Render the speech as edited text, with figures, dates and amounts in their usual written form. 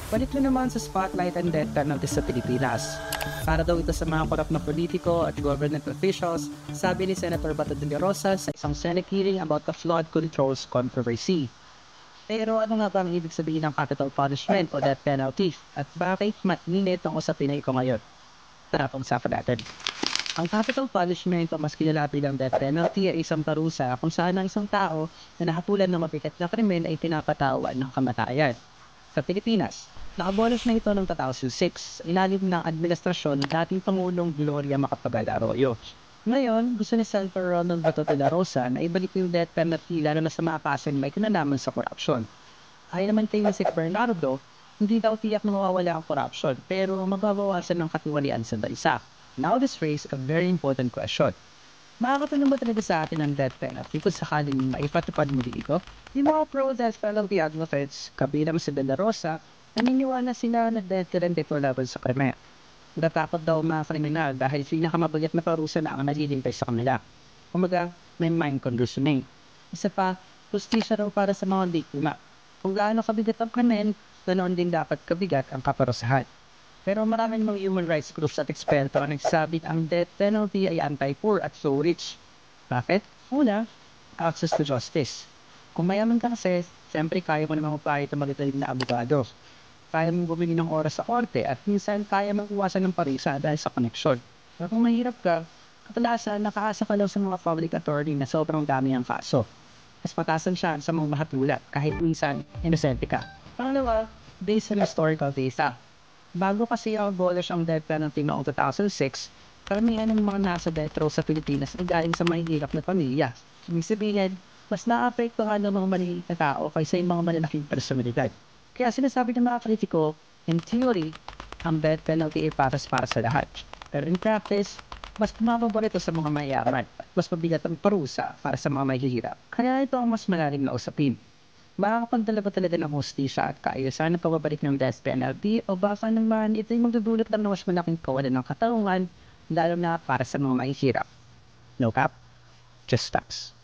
Balik na naman sa spotlight and death penalty sa Pilipinas. Para daw ito sa mga korap na politiko at government officials, sabi ni Senator Bato de la Rosa sa isang Senate hearing about the flood controls controversy. Pero ano nga ba ang ibig sabihin ng capital punishment o death penalty? At bakit mainit ang usapin na ito ngayon? Tara, pag-usapan natin. Ang capital punishment o mas kilala bilang death penalty ay isang parusa kung saan ang isang tao na nakatulan ng mabigat na krimen ay pinapatawan ng kamatayan. Sa Pilipinas, na-abolish na ito noong 2006 sa ilalim ng administrasyon ng dating Pangulong Gloria Macapagal Arroyo. Ngayon, gusto ni Senator Ronald Bato de la Rosa na ibalik yung death penalty lalo na sa mga kasong may kinalaman sa korupsyon. Ayon naman kay Mr. Bernardo, hindi daw tiyak na mawawala ang korupsyon pero mababawasan ng katiwalian sa bansa. Now this raises a very important question. Makakatanong ba talaga sa atin ang death penalty kung sakaling maipatupad muli ito? Yung mga pro-death penalty advocates, kabilang si De La Rosa, naniniwala sila na death penalty ito laban sa krimen. Natatakot daw mga kriminal dahil pinakamabigat na parusa na ang naghihintay sa kanila. Kumbaga, may mind conditioning. Isa pa, justisya raw para sa mga biktima. Kung gaano kabigat ang krimen, ganoon din dapat kabigat ang kaparusahan. Pero maraming mga human rights groups at eksperto ang nagsabi ang death penalty ay anti-poor at so rich. Bakit? Una, access to justice. Kung mayaman ka kasi, siyempre kaya mo namang upahit ang magitalig na abogado. Kaya mong bumili ng oras sa korte at minsan kaya mong iwasan ng parisa dahil sa koneksyon. Pero kung mahirap ka, kadalasan nakaasa ka lang sa mga public attorney na sobrang dami ang kaso. Mas mataas ang chance sa mong mahatulan kahit minsan inosente ka. Pangalawa, based on historical data. Bago kasi abolish ang death penalty noong 2006, karamihan ng mga nasa death row sa Pilipinas ay galing sa mahihirap na pamilya. Ibig sabihin, mas naapektuhan ng mga maliliit na tao kaysa yung mga malalaking personalidad. Kaya sinasabi ng mga kritiko, in theory, ang death penalty ay para sa lahat. Pero in practice, mas mababa ito sa mga mayaman at mas mabigat ang parusa para sa mga mahihirap. Kaya ito ang mas malalim na usapin. Makakapagdala ba talaga ng hustisya at kaayusan ng pagbabalik ng death penalty o baka naman ito'y magdudulot ng mas malaking kawalan ng katarungan lalo na para sa mga mahihirap? No cap, just facts.